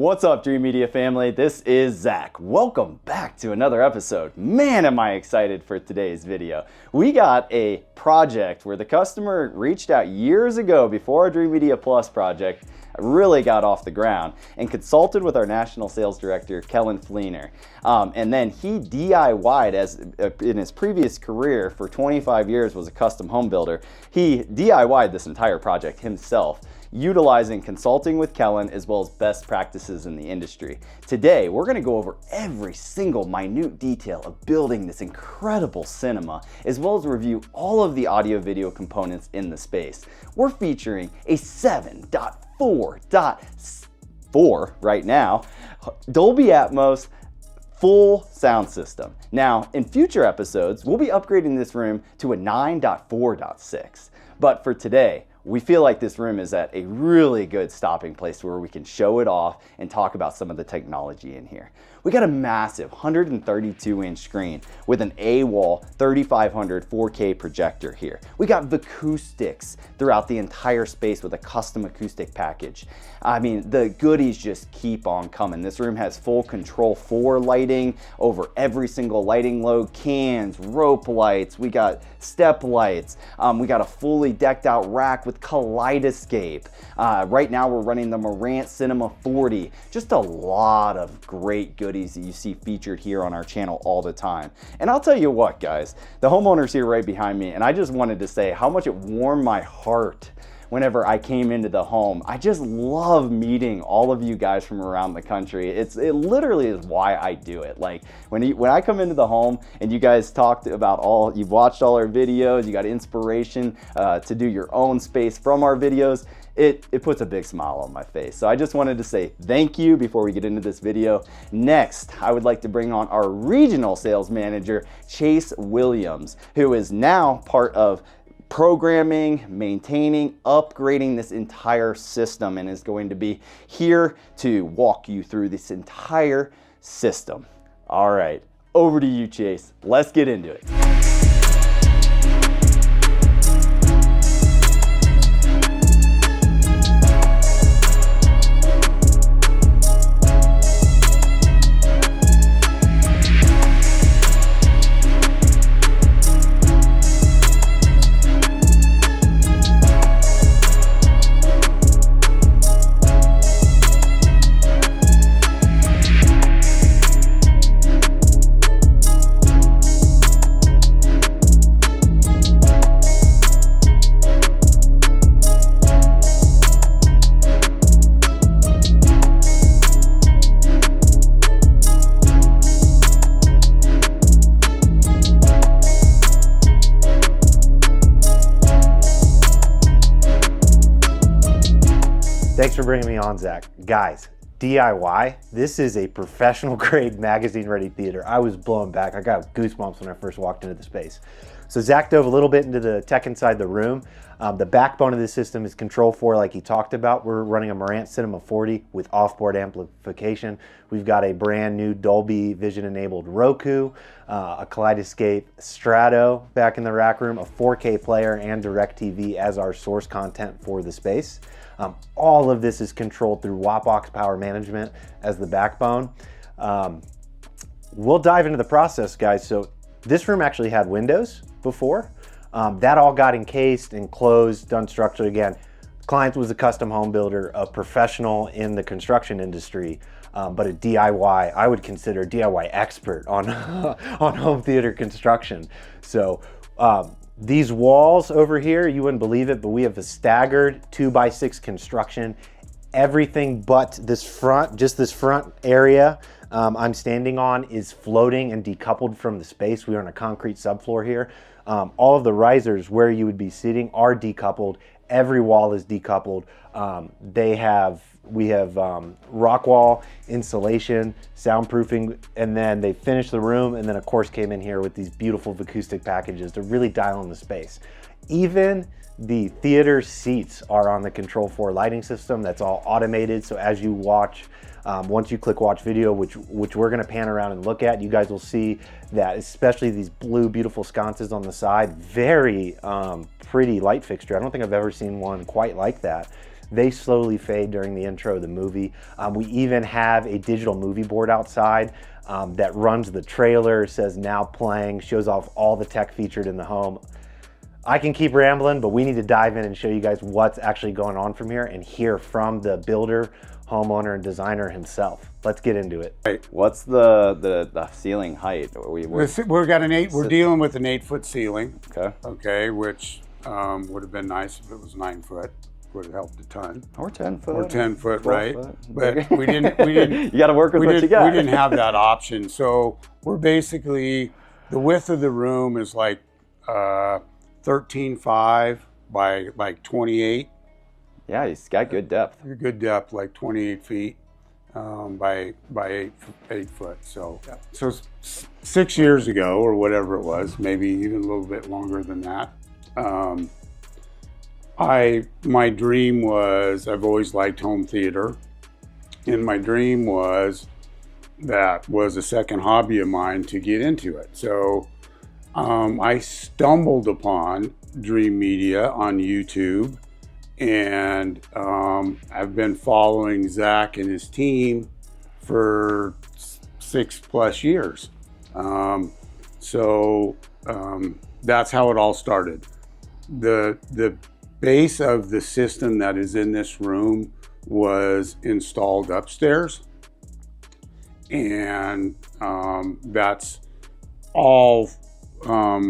What's up, Dreamedia family? This is Zach. Welcome back to another episode. Man, am I excited for today's video. We got a project where the customer reached out years ago before our Dreamedia Plus project really got off the ground and consulted with our national sales director, Kellen Fleener. And then he DIY'd, as in his previous career for 25 years was a custom home builder. He DIY'd this entire project himself, utilizing consulting with Kellen as well as best practices in the industry. Today, we're gonna go over every single minute detail of building this incredible cinema, as well as review all of the audio video components in the space. We're featuring a 7.4.4 right now, Dolby Atmos full sound system. Now, in future episodes, we'll be upgrading this room to a 9.4.6. But for today, we feel like this room is at a really good stopping place where we can show it off and talk about some of the technology in here. We got a massive 132-inch screen with an A-wall 3500 4K projector here. We got acoustics throughout the entire space with a custom acoustic package. I mean, the goodies just keep on coming. This room has full Control 4 lighting over every single lighting load, cans, rope lights, we got step lights, we got a fully decked out rack with Kaleidescape. Right now we're running the Marantz Cinema 40. Just a lot of great goodies that you see featured here on our channel all the time. And I'll tell you what, guys, the homeowner's here right behind me, and I just wanted to say how much it warmed my heart whenever I came into the home. I just love meeting all of you guys from around the country. It literally is why I do it. Like when I come into the home and you guys talked about you've watched all our videos, you got inspiration to do your own space from our videos, it puts a big smile on my face. So I just wanted to say thank you before we get into this video. Next, I would like to bring on our regional sales manager, Chase Williams, who is now part of programming, maintaining, upgrading this entire system, and is going to be here to walk you through this entire system. All right, over to you, Chase. Let's get into it. Thanks for bringing me on, Zach. Guys, DIY, this is a professional grade magazine ready theater. I was blown back. I got goosebumps when I first walked into the space. So Zach dove a little bit into the tech inside the room. The backbone of this system is Control 4 like he talked about. We're running a Marantz Cinema 40 with off-board amplification. We've got a brand new Dolby Vision enabled Roku, a Kaleidescape Strato back in the rack room, a 4K player, and DirecTV as our source content for the space. All of this is controlled through Wattbox power management as the backbone. We'll dive into the process, guys. So this room actually had windows before. That all got encased and closed, done structurally. Again, client was a custom home builder, a professional in the construction industry, but a DIY, I would consider a DIY expert on, on home theater construction. So these walls over here, you wouldn't believe it, but we have a staggered 2x6 construction. Everything but this front, just this front area I'm standing on is floating and decoupled from the space. We are on a concrete subfloor here. All of the risers where you would be sitting are decoupled. Every wall is decoupled. We have rock wall insulation, soundproofing, and then they finished the room, and then of course came in here with these beautiful acoustic packages to really dial in the space. Even the theater seats are on the Control 4 lighting system. That's all automated, so as you watch, once you click watch video, which we're gonna pan around and look at, you guys will see that especially these blue beautiful sconces on the side, very pretty light fixture. I don't think I've ever seen one quite like that. they slowly fade during the intro of the movie. We even have a digital movie board outside that runs the trailer, says now playing, shows off all the tech featured in the home. I can keep rambling, but we need to dive in and show you guys what's actually going on from here and hear from the builder, homeowner, and designer himself. Let's get into it. Right. What's the ceiling height? We're dealing with an 8-foot ceiling. Okay. Okay, which would have been nice if it was 9 foot. Would have helped a ton. Or 10 foot. Or 10 foot, right? Foot. But we didn't. You got to work with what you got. We didn't have that option. So we're basically, the width of the room is like 13.5 by like 28. Yeah, he's got good depth. Good depth, like 28 feet by 8 foot. So, so 6 years ago or whatever it was, maybe even a little bit longer than that. My dream was, I've always liked home theater, and my dream was, that was a second hobby of mine, to get into it. So I stumbled upon Dreamedia on YouTube, and I've been following Zach and his team for 6+ years. That's how it all started. The base of the system that is in this room was installed upstairs, and that's all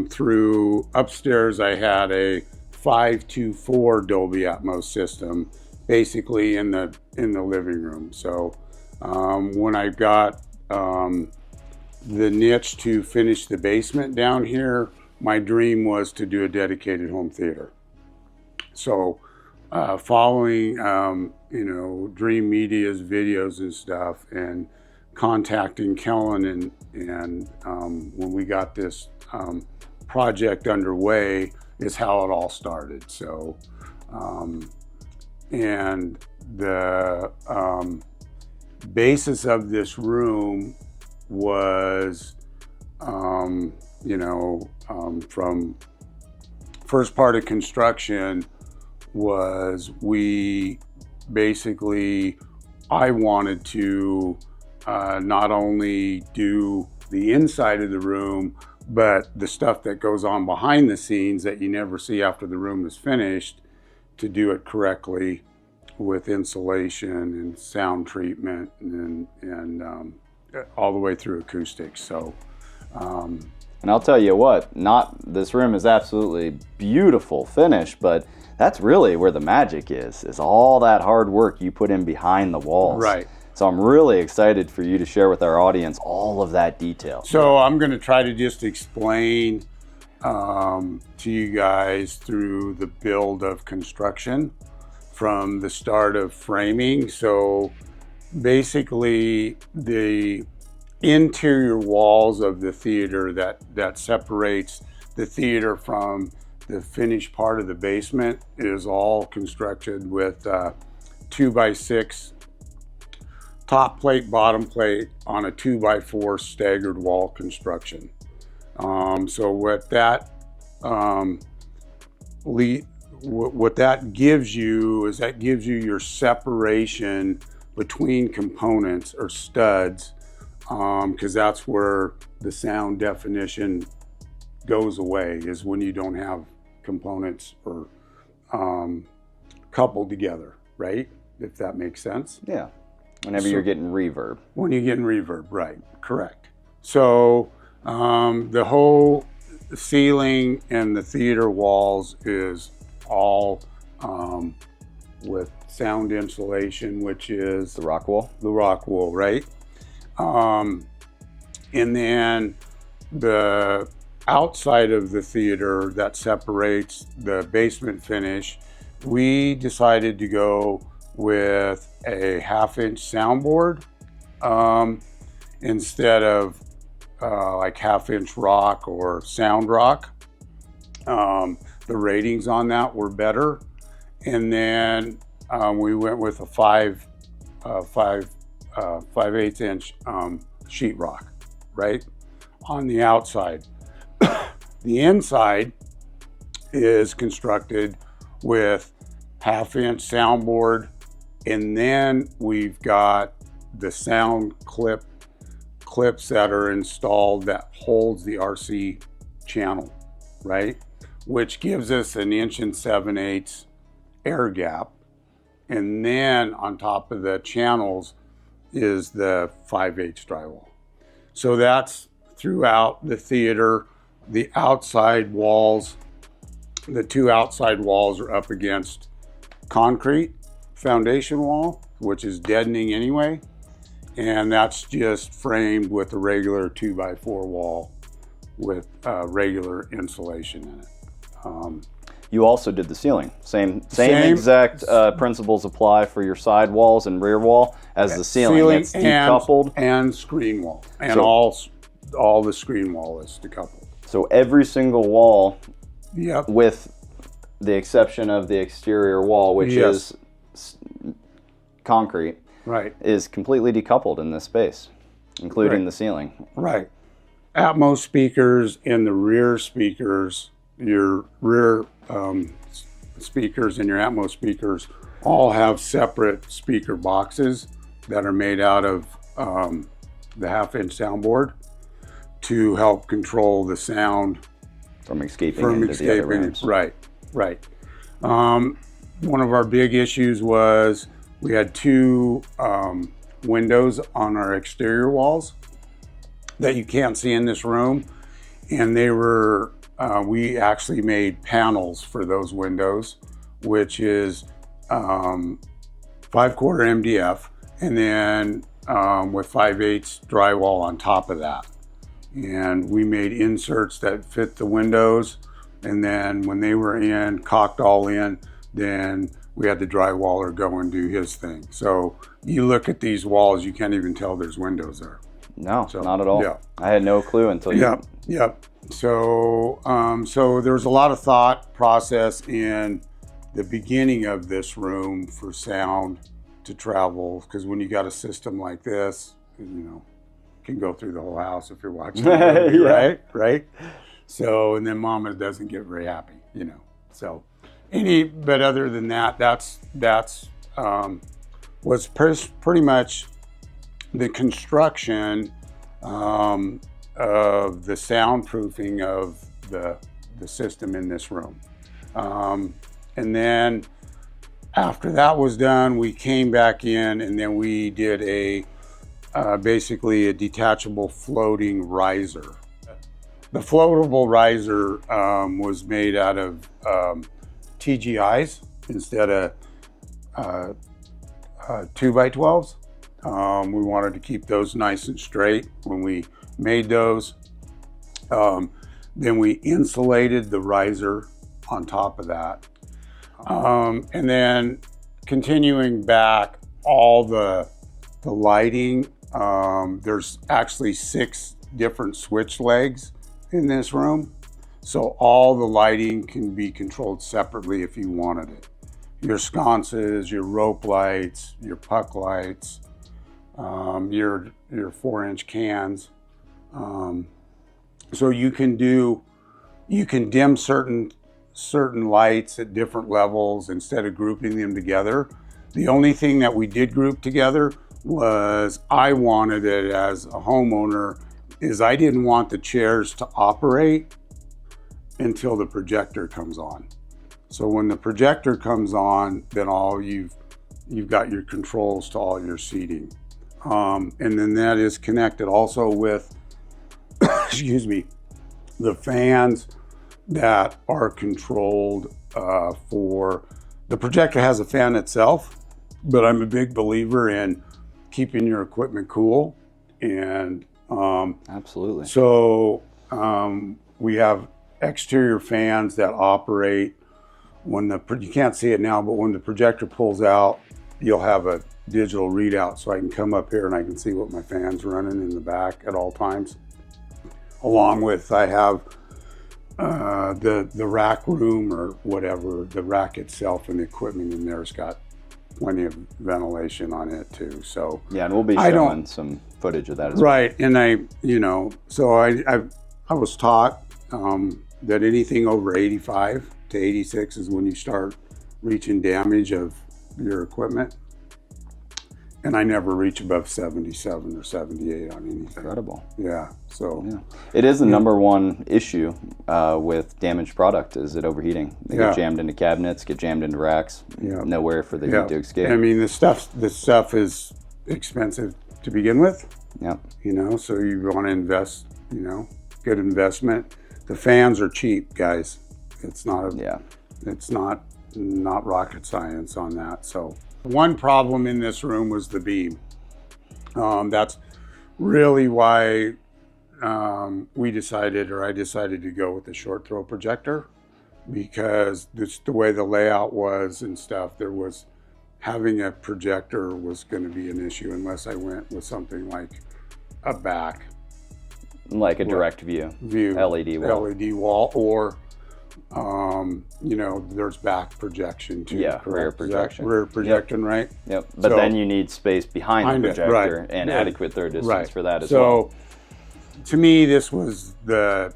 through upstairs. I had a 524 Dolby Atmos system, basically in the living room. So when I got the niche to finish the basement down here, my dream was to do a dedicated home theater. So following Dreamedia's videos and stuff, and contacting Kellen, and when we got this project underway, is how it all started. So and the basis of this room was from first part of construction was, I wanted to not only do the inside of the room, but the stuff that goes on behind the scenes that you never see after the room is finished, to do it correctly with insulation and sound treatment and all the way through acoustics. So and I'll tell you what, this room is absolutely beautiful finish, but that's really where the magic is all that hard work you put in behind the walls. Right. So I'm really excited for you to share with our audience all of that detail. So I'm going to try to just explain to you guys through the build of construction from the start of framing. So basically the interior walls of the theater that separates the theater from the finished part of the basement is all constructed with 2x6 top plate, bottom plate on a 2x4 staggered wall construction. So what that gives you is, that gives you your separation between components or studs, because that's where the sound definition goes away, is when you don't have components or coupled together, right? If that makes sense. Yeah. Whenever you're getting reverb. When you're getting reverb, right, correct. So the whole ceiling and the theater walls is all with sound insulation, which is the rock wool. The rock wool, right? And then the outside of the theater that separates the basement finish, we decided to go with a 1/2-inch soundboard instead of like 1/2-inch rock or sound rock. The ratings on that were better, and then we went with a 5/8-inch sheetrock, right, on the outside. The inside is constructed with half-inch soundboard, and then we've got the sound clips that are installed that holds the RC channel, right? Which gives us an 1 7/8 air gap. And then on top of the channels is the 5/8 drywall. So that's throughout the theater. The outside walls, the 2 outside walls are up against concrete foundation wall, which is deadening anyway. And that's just framed with a regular 2x4 wall with regular insulation in it. You also did the ceiling. Same exact principles apply for your side walls and rear wall as the ceiling. It's decoupled. And screen wall. And all the screen wall is decoupled. So every single wall, yep, with the exception of the exterior wall, which is concrete, right, is completely decoupled in this space, including the ceiling. Right. Atmos speakers and the rear speakers, your rear speakers and your Atmos speakers all have separate speaker boxes that are made out of the half-inch soundboard to help control the sound from escaping into the other rooms. Right. One of our big issues was we had 2 windows on our exterior walls that you can't see in this room, and they were we actually made panels for those windows, which is 5/4 MDF, and then with 5/8 drywall on top of that. And we made inserts that fit the windows, and then when they were caulked all in, then we had the drywaller go and do his thing. So you look at these walls, you can't even tell there's windows there. No, not at all. Yeah. I had no clue until you. Yep. So, so there was a lot of thought process in the beginning of this room for sound to travel, because when you got a system like this, can go through the whole house if you're watching the movie, right? So, and then Mama doesn't get very happy, So, but other than that, that's was pretty much the construction of the soundproofing of the system in this room. And then after that was done, we came back in and then we did basically a detachable floating riser. The floatable riser was made out of TGIs instead of 2x12s. We wanted to keep those nice and straight when we made those. Then we insulated the riser on top of that. And then continuing back, all the lighting, there's actually 6 different switch legs in this room. So all the lighting can be controlled separately if you wanted it. Your sconces, your rope lights, your puck lights, your 4-inch cans. So you can dim certain lights at different levels instead of grouping them together. The only thing that we did group together was I wanted it as a homeowner is I didn't want the chairs to operate until the projector comes on. So when the projector comes on, then you've got your controls to all your seating. And then that is connected also with, excuse me, the fans that are controlled for, the projector has a fan itself, but I'm a big believer in keeping your equipment cool. And absolutely. So we have exterior fans that operate when you can't see it now, but when the projector pulls out, you'll have a digital readout, so I can come up here and I can see what my fan's running in the back at all times. Along with, I have the rack room or whatever, the rack itself and the equipment in there's got plenty of ventilation on it too. So yeah, and we'll be showing some footage of that as well. Right, and I was taught that anything over 85 to 86 is when you start reach and damage of your equipment. And I never reach above 77 or 78 on anything. Incredible. Yeah, so. Yeah. It is the number one issue with damaged product is it overheating. They get jammed into cabinets, get jammed into racks, nowhere for the heat to escape. I mean, the stuff is expensive to begin with. Yeah. You know, so you want to invest, you know, good investment. The fans are cheap, guys. It's not it's not rocket science on that. So one problem in this room was the beam. That's really why I decided to go with the short throw projector, because the way the layout was and stuff, having a projector was going to be an issue unless I went with something like a back. Like a direct view LED wall, or you know, there's back projection too. Yeah, rear projection. Rear projection, right? Yep. But then you need space behind the projector and adequate third distance for that as well. So to me, this was the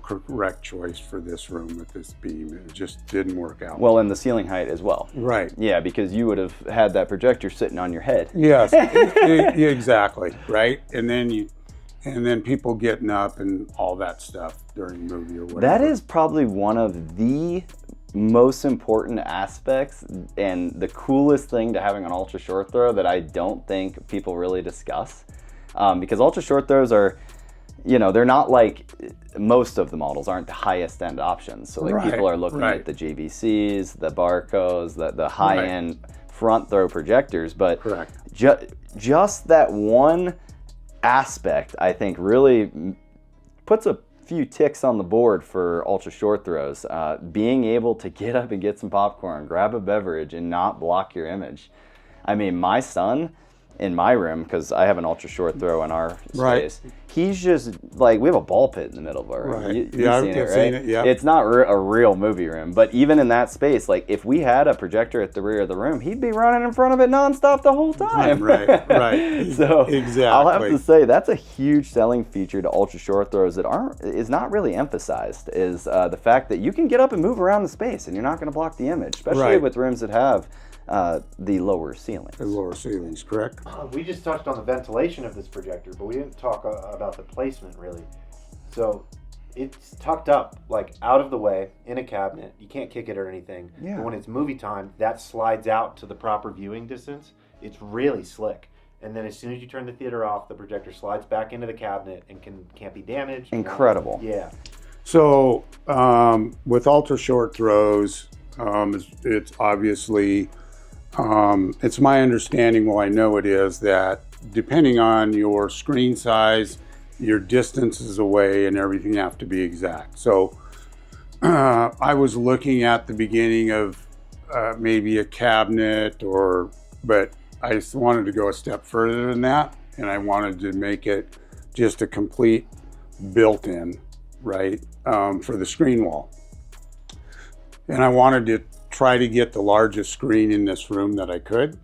correct choice for this room with this beam. It just didn't work out. Well, and the ceiling height as well. Right. Yeah, because you would have had that projector sitting on your head. Yes, exactly. Right, and then people getting up and all that stuff during the movie or whatever. That is probably one of the most important aspects and the coolest thing to having an ultra short throw that I don't think people really discuss. Because ultra short throws are, they're not like, most of the models aren't the highest end options. So like people are looking at the JVCs, the Barcos, the high end front throw projectors, but just that one aspect, I think, really puts a few ticks on the board for ultra short throws. Being able to get up and get some popcorn, grab a beverage, and not block your image. I mean, my son in my room, because I have an ultra short throw in our space, he's just like, we have a ball pit in the middle of our room. You've seen it, right? Yeah. It's not a real movie room, but even in that space, like if we had a projector at the rear of the room, he'd be running in front of it nonstop the whole time. Right. So exactly. I'll have to say that's a huge selling feature to ultra short throws that is not really emphasized, is the fact that you can get up and move around the space and you're not going to block the image, especially with rooms that have the lower ceilings. The lower ceilings, correct? We just touched on the ventilation of this projector, but we didn't talk about the placement really. So it's tucked up, like out of the way in a cabinet. You can't kick it or anything. Yeah. But when it's movie time, that slides out to the proper viewing distance. It's really slick. And then as soon as you turn the theater off, the projector slides back into the cabinet and can't be damaged. Incredible. Yeah. So with ultra short throws, it's obviously, it's my understanding, well, I know it is, that depending on your screen size, your distances away and everything have to be exact. So I was looking at the beginning of maybe a cabinet, but I just wanted to go a step further than that, and I wanted to make it just a complete built-in, for the screen wall. And I wanted to try to get the largest screen in this room that I could.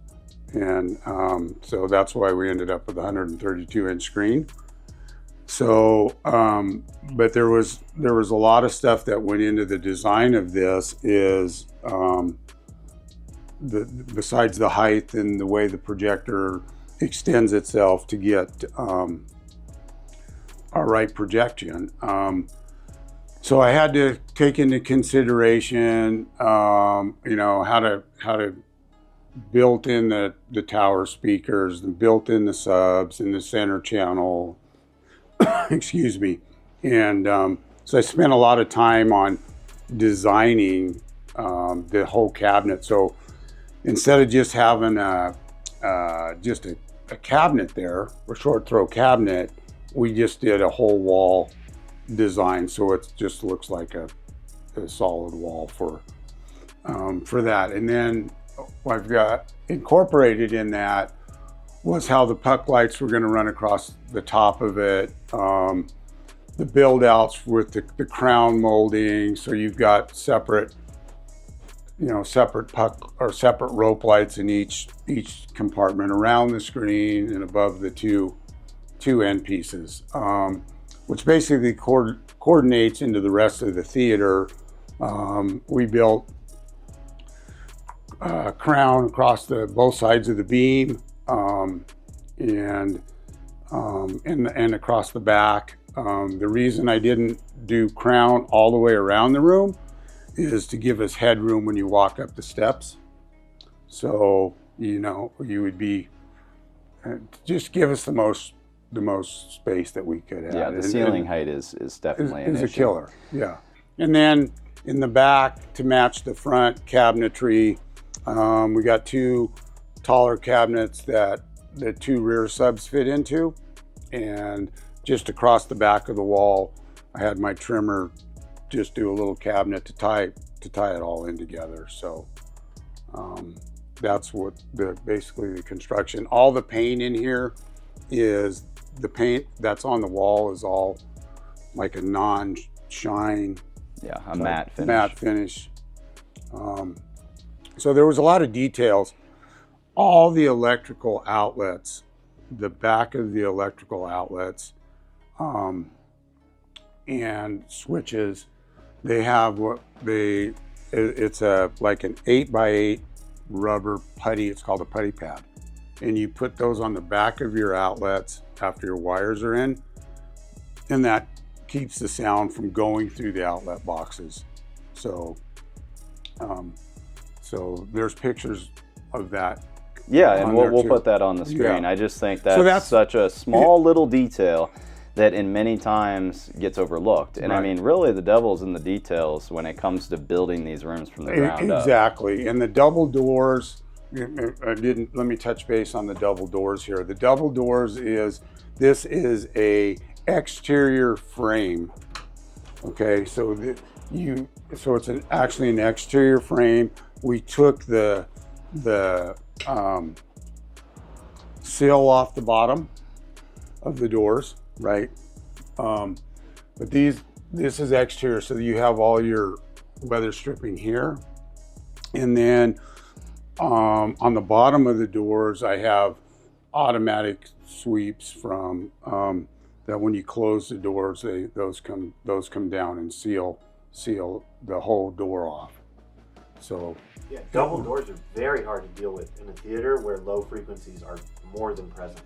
And so that's why we ended up with a 132-inch screen. So, but there was a lot of stuff that went into the design of this, is besides the height and the way the projector extends itself to get our right projection. So I had to take into consideration, how to built in the tower speakers, and built in the subs in the center channel. Excuse me. And so I spent a lot of time on designing the whole cabinet. So instead of just having just a cabinet there, a short throw cabinet, we just did a whole wall design, so it just looks like a solid wall for that. And then what I've got incorporated in that was how the puck lights were going to run across the top of it, the build outs with the crown molding, so you've got separate puck or separate rope lights in each compartment around the screen and above the two end pieces, which basically coordinates into the rest of the theater. We built crown across both sides of the beam, and across the back. The reason I didn't do crown all the way around the room is to give us headroom when you walk up the steps. So, you know, you would be, just give us the most space that we could have. Yeah, the ceiling height is definitely an issue. A killer, yeah. And then in the back, to match the front cabinetry, we got 2 taller cabinets that the 2 rear subs fit into, and just across the back of the wall, I had my trimmer just do a little cabinet to tie it all in together. So that's what basically the construction. All the paint in here is the paint that's on the wall is all like a non-shine. Yeah, a matte finish. Matte finish. So there was a lot of details. All the electrical outlets, the back of the electrical outlets, and switches, they have it's like an 8x8 rubber putty. It's called a putty pad. And you put those on the back of your outlets after your wires are in, and that keeps the sound from going through the outlet boxes. So, so there's pictures of that. Yeah, and we'll put that on the screen. Yeah. I just think that's such a small little detail that in many times gets overlooked. And right. I mean, really the devil's in the details when it comes to building these rooms from the ground up. Exactly, and the double doors, let me touch base on the double doors here. The double doors this is a exterior frame. Okay, so it's actually an exterior frame. We took the seal off the bottom of the doors, right? But this is exterior, so you have all your weather stripping here, and then on the bottom of the doors, I have automatic sweeps from that. When you close the doors, those come down and seal the whole door off. So yeah, double doors are very hard to deal with in a theater where low frequencies are more than present.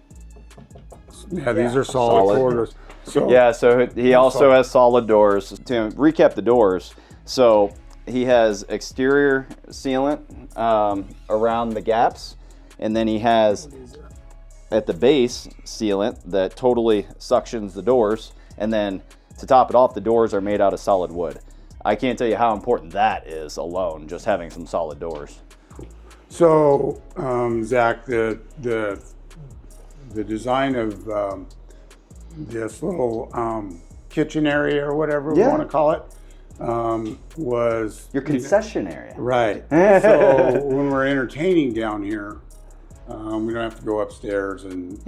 Yeah, these are solid corridors. So yeah, so he also has solid doors. To recap the doors, so he has exterior sealant around the gaps, and then he has at the base sealant that totally suctions the doors, and then to top it off, the doors are made out of solid wood. I can't tell you how important that is alone, just having some solid doors. So, Zach, the design of this little kitchen area or whatever we want to call it was your concession area, right? So when we're entertaining down here, we don't have to go upstairs, and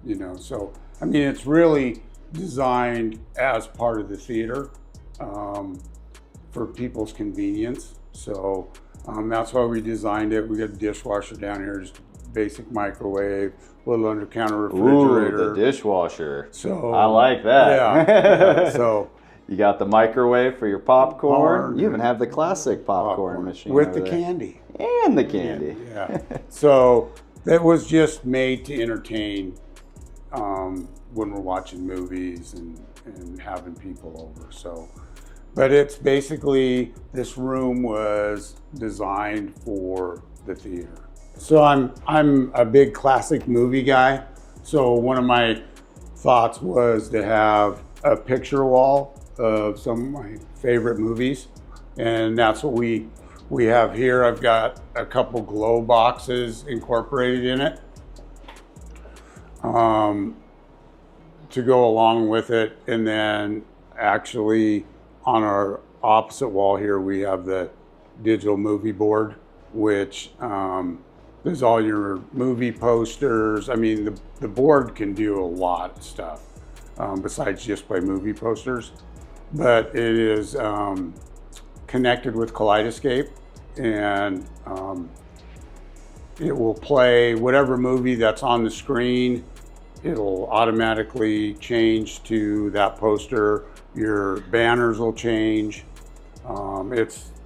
you know. So I mean, it's really designed as part of the theater for people's convenience. So that's why we designed it. We got a dishwasher down here, just basic microwave, little under counter refrigerator. Ooh, the dishwasher. So I like that. Yeah. So you got the microwave for your popcorn. You even have the classic popcorn machine with the candy. And the candy. Yeah. So that was just made to entertain when we're watching movies and having people over. So, but it's basically, this room was designed for the theater. So I'm a big classic movie guy. So one of my thoughts was to have a picture wall of some of my favorite movies, and that's what we have here. I've got a couple glow boxes incorporated in it to go along with it, and then actually on our opposite wall here we have the digital movie board, which there's all your movie posters. I mean, the board can do a lot of stuff besides just play movie posters, but it is connected with Kaleidescape, and it will play whatever movie that's on the screen. It'll automatically change to that poster. Your banners will change.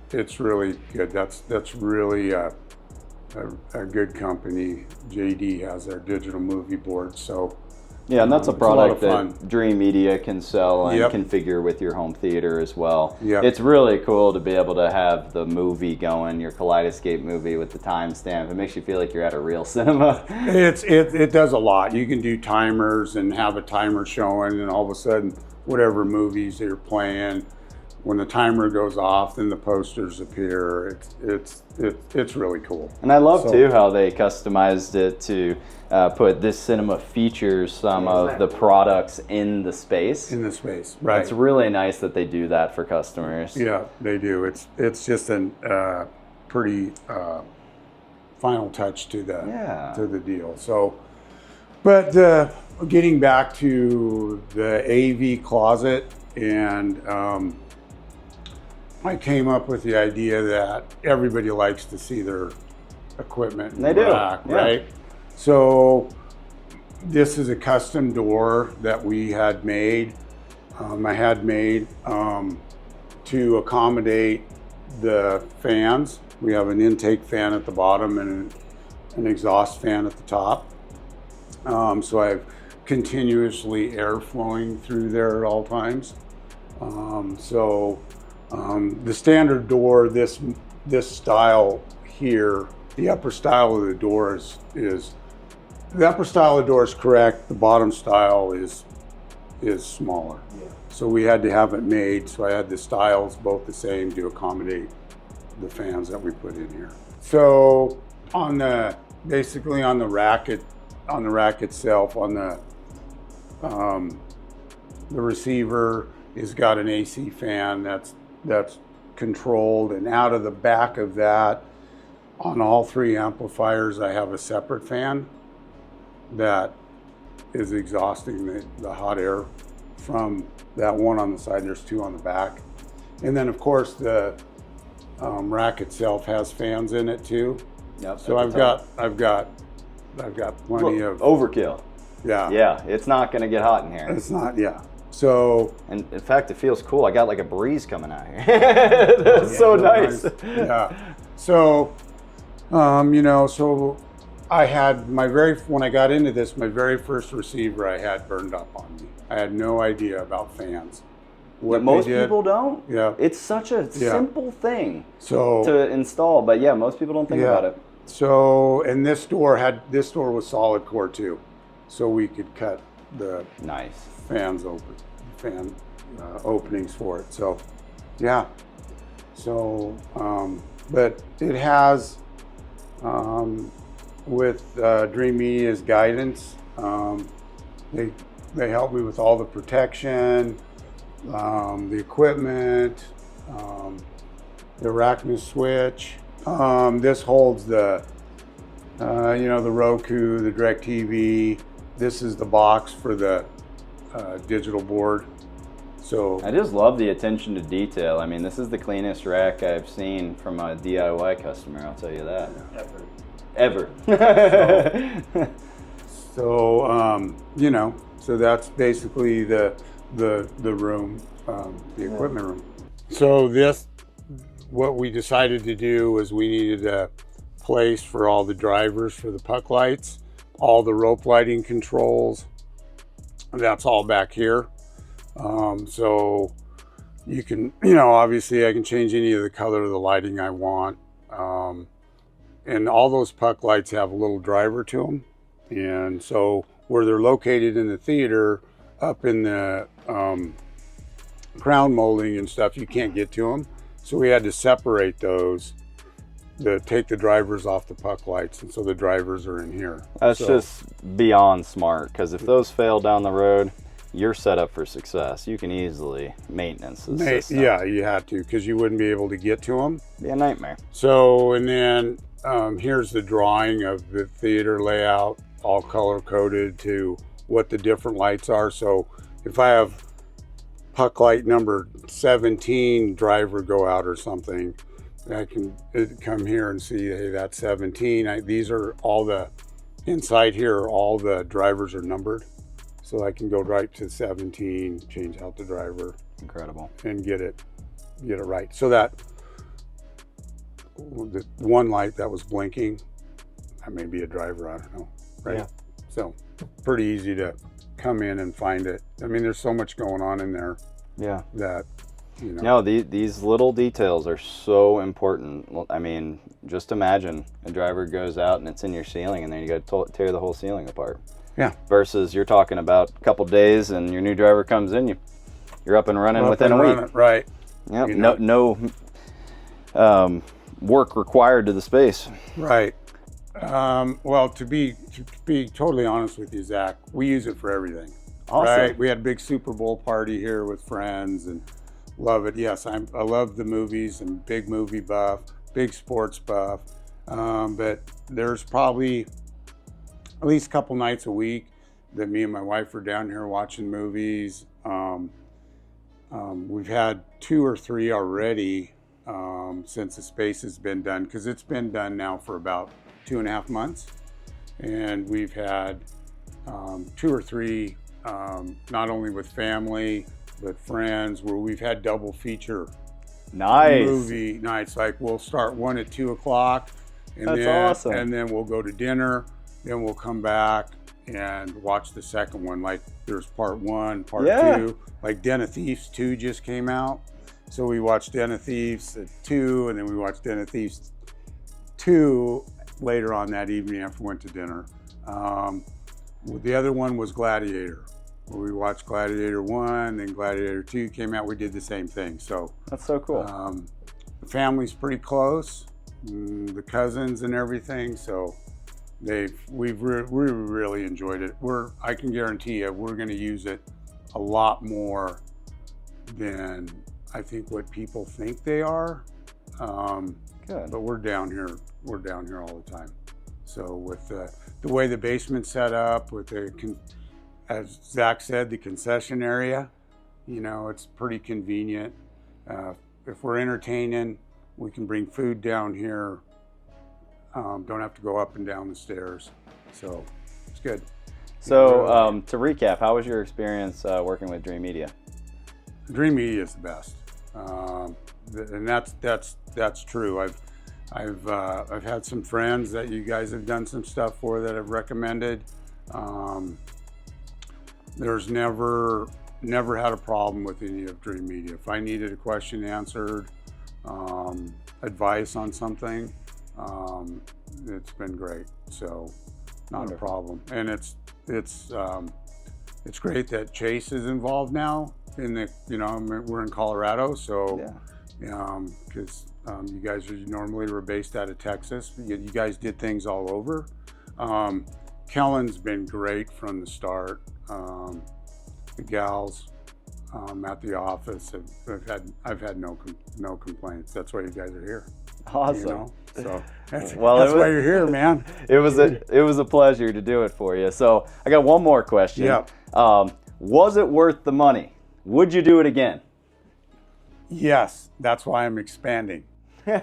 It's really good. That's really a good company. JD has their digital movie boards, so yeah, and that's a it's a lot product of that Dreamedia can sell and Yep. configure with your home theater as well. Yep. It's really cool to be able to have the movie going, your Kaleidescape movie with the timestamp. It makes you feel like you're at a real cinema. it does a lot. You can do timers and have a timer showing, and all of a sudden, whatever movies you're playing, when the timer goes off, then the posters appear. It's really cool. And I love too how they customized it to put this cinema features some of the products in the space. In the space, right? It's really nice that they do that for customers. Yeah, they do. It's just a pretty final touch to the deal. So, but getting back to the AV closet, and I came up with the idea that everybody likes to see their equipment in the rack, right? So this is a custom door that we had made. I had made to accommodate the fans. We have an intake fan at the bottom and an exhaust fan at the top. So I have continuously air flowing through there at all times. The standard door, this style here, the upper style of the door is the upper style of the door is correct. The bottom style is smaller. Yeah. So we had to have it made. So I had the styles both the same to accommodate the fans that we put in here. So basically on the rack itself, on the receiver has got an AC fan that's controlled, and out of the back of that, on all three amplifiers, I have a separate fan that is exhausting the hot air from that one on the side. There's two on the back, and then of course the rack itself has fans in it too. Yep. So I've got plenty of overkill. Yeah. Yeah, it's not going to get hot in here. It's not. Yeah. So, and in fact, it feels cool. I got like a breeze coming out here. That's so nice. Yeah. So, so I had when I got into this, my very first receiver I had burned up on me. I had no idea about fans. What most people don't. Yeah. It's such a simple thing to install, but yeah, most people don't think about it. So, and this door was solid core too, so we could cut the fans open. Openings for it. So, yeah. So, but it has, with Dreamedia's guidance, they help me with all the protection, the equipment, the Arachne switch. This holds the Roku, the DirecTV. This is the box for the digital board. So I just love the attention to detail. I mean, this is the cleanest rack I've seen from a DIY customer, I'll tell you that. Ever. So that's basically the room, the equipment room. So what we decided to do was we needed a place for all the drivers for the puck lights, all the rope lighting controls. That's all back here. So you can, obviously I can change any of the color of the lighting I want. And all those puck lights have a little driver to them. And so where they're located in the theater, up in the crown molding and stuff, you can't get to them. So we had to separate those, take the drivers off the puck lights, and so the drivers are in here. That's just beyond smart, because if those fail down the road, you're set up for success. You can easily maintenance the system. Yeah, you had to, because you wouldn't be able to get to them. Be a nightmare. So, and then here's the drawing of the theater layout, all color coded to what the different lights are. So if I have puck light number 17 driver go out or something, I can come here and see, hey, that's 17. These are all the, inside here, all the drivers are numbered. So I can go right to 17, change out the driver. Incredible. And get it right. So that the one light that was blinking, I may be a driver, I don't know, right? Yeah. So pretty easy to come in and find it. I mean, there's so much going on in there Yeah. that, you know. No, these little details are so important. I mean, just imagine a driver goes out and it's in your ceiling, and then you got to tear the whole ceiling apart. Yeah. Versus you're talking about a couple days, and your new driver comes in, you're up and running within a week. Right. Yep. You know. No work required to the space. Right. Well, to be totally honest with you, Zach, we use it for everything. Awesome. Right. We had a big Super Bowl party here with friends and love it. Yes, I love the movies. I'm a big movie buff, big sports buff. But there's probably at least a couple nights a week that me and my wife are down here watching movies. We've had 2 or 3 already since the space has been done, because it's been done now for about 2.5 months. And we've had 2 or 3, not only with family, but friends, where we've had double feature movie nights. Like we'll start one at 2 o'clock, and That's then awesome. and then we'll go to dinner, then we'll come back and watch the second one. Like there's part 1, part 2. Like Den of Thieves 2 just came out, so we watched Den of Thieves at 2, and then we watched Den of Thieves 2 later on that evening after we went to dinner. The other one was Gladiator. We watched Gladiator 1, then Gladiator 2 came out. We did the same thing. So That's so cool. the family's pretty close, the cousins and everything. So we've really enjoyed it. I can guarantee you, we're going to use it a lot more than I think what people think they are. Good. But we're down here all the time. So with the way the basement's set up, with as Zach said, the concession area, it's pretty convenient. If we're entertaining, we can bring food down here. Don't have to go up and down the stairs. So it's good. So to recap, how was your experience working with Dreamedia? Dreamedia is the best, and that's true. I've had some friends that you guys have done some stuff for that I've recommended. There's never had a problem with any of Dreamedia. If I needed a question answered, advice on something, it's been great. So not a problem. And it's great that Chase is involved now we're in Colorado, so because you guys were based out of Texas. You guys did things all over. Kellen's been great from the start. The gals at the office I've had no complaints. That's why you guys are here. Awesome. So that's Well, why you're here, man. It was a pleasure to do it for you. So I got one more question. Yeah. Was it worth the money? Would you do it again? Yes, that's why I'm expanding. He's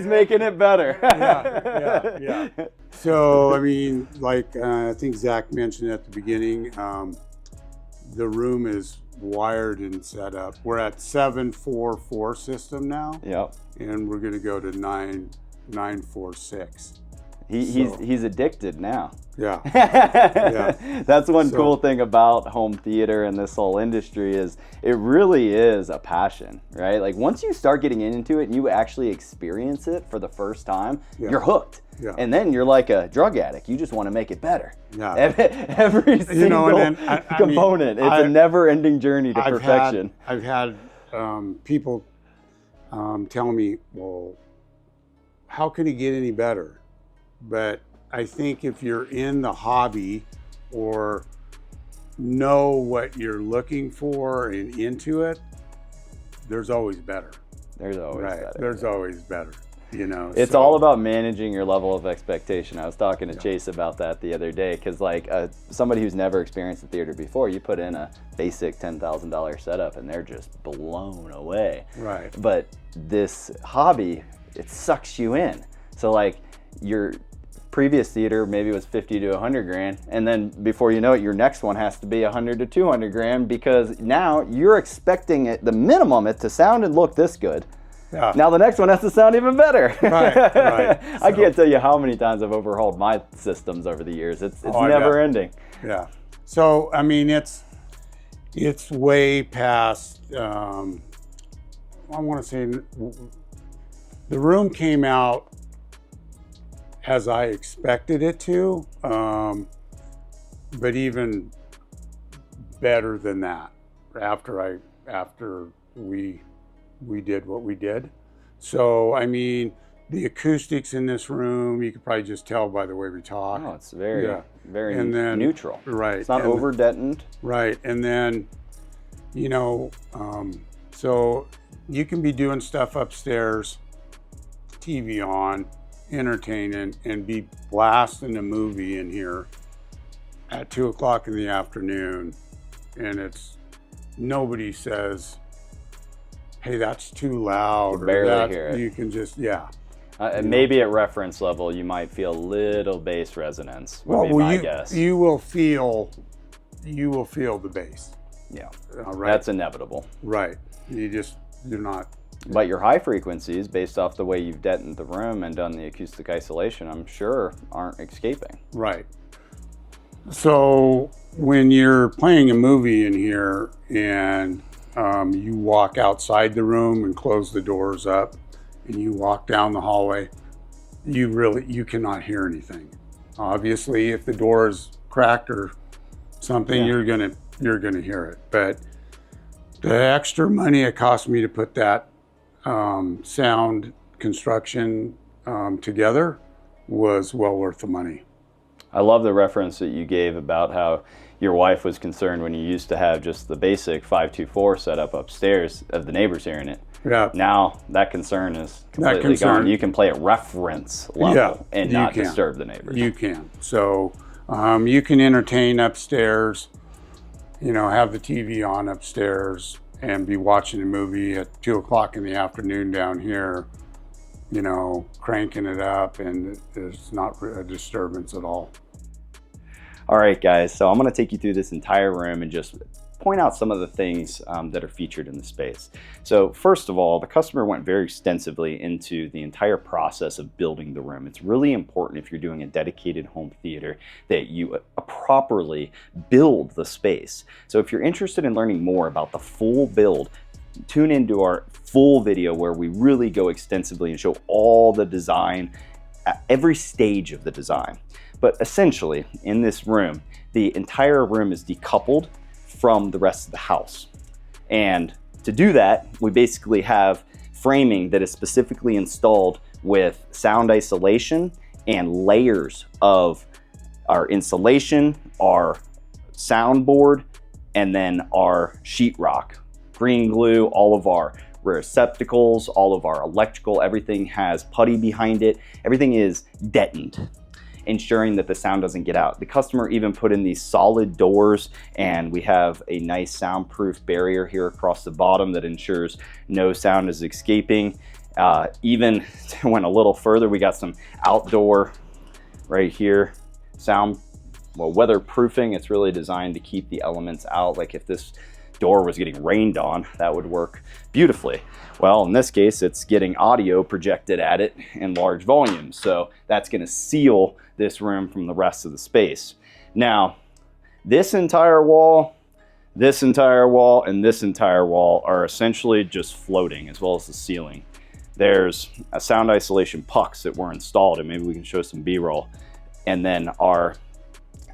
making it better. Yeah. So, I mean, like I think Zach mentioned at the beginning, the room is wired and set up. We're at 744 system now. Yep. And we're going to go to 946. He's addicted now. Yeah. That's one cool thing about home theater and this whole industry is it really is a passion, right? Like once you start getting into it and you actually experience it for the first time, you're hooked. Yeah. And then you're like a drug addict. You just want to make it better. Yeah. Every single component. It's a never-ending journey to perfection. I've had people tell me, well, how can it get any better? But I think if you're in the hobby or know what you're looking for and into it, there's always better. There's always better. There's always better. It's all about managing your level of expectation. I was talking to Chase about that the other day because like somebody who's never experienced the theater before, you put in a basic $10,000 setup and they're just blown away. Right. But this hobby, it sucks you in. So like your previous theater maybe was 50 to 100 grand, and then before you know it, your next one has to be 100 to 200 grand because now you're expecting it, the minimum, it to sound and look this good. Yeah. Now the next one has to sound even better. Right. I can't tell you how many times I've overhauled my systems over the years. It's never ending. Yeah. So I mean, it's way past. I want to say the room came out as I expected it to, but even better than that after we did what we did. So I mean, the acoustics in this room, you could probably just tell by the way we talk. Oh, it's very and then, neutral. Right. It's not over deadened. Right. And then, you know, so you can be doing stuff upstairs, TV on, entertaining, and be blasting a movie in here at 2 o'clock in the afternoon, and nobody says, hey, that's too loud. You barely hear it. You can just, maybe at reference level, you might feel a little bass resonance, would be my guess. You will feel the bass. Yeah, right? That's inevitable. Right. You're not. But your high frequencies, based off the way you've deadened the room and done the acoustic isolation, I'm sure aren't escaping. Right. So when you're playing a movie in here and you walk outside the room and close the doors up and you walk down the hallway, you cannot hear anything. Obviously, if the door is cracked or something, you're gonna hear it. But the extra money it cost me to put that sound construction together was well worth the money. I love the reference that you gave about how your wife was concerned when you used to have just the basic 524 setup upstairs of the neighbors hearing it. Yeah. Now that concern is completely gone. You can play at reference level and not disturb the neighbors. You can. So you can entertain upstairs, have the TV on upstairs and be watching a movie at 2 o'clock in the afternoon down here, cranking it up, and there's not a disturbance at all. All right, guys, so I'm going to take you through this entire room and just point out some of the things that are featured in the space. So first of all, the customer went very extensively into the entire process of building the room. It's really important if you're doing a dedicated home theater that you properly build the space. So if you're interested in learning more about the full build, tune into our full video where we really go extensively and show all the design at every stage of the design. But essentially, in this room, the entire room is decoupled from the rest of the house. And to do that, we basically have framing that is specifically installed with sound isolation and layers of our insulation, our soundboard, and then our sheetrock. Green glue, all of our receptacles, all of our electrical, everything has putty behind it. Everything is deadened, ensuring that the sound doesn't get out. The customer even put in these solid doors, and we have a nice soundproof barrier here across the bottom that ensures no sound is escaping. Even went a little further, we got some outdoor right here, weatherproofing. It's really designed to keep the elements out. Like if this door was getting rained on, that would work beautifully. Well, in this case, it's getting audio projected at it in large volumes. So that's gonna seal this room from the rest of the space. Now, this entire wall, and this entire wall are essentially just floating, as well as the ceiling. There's a sound isolation pucks that were installed, and maybe we can show some B-roll. And then our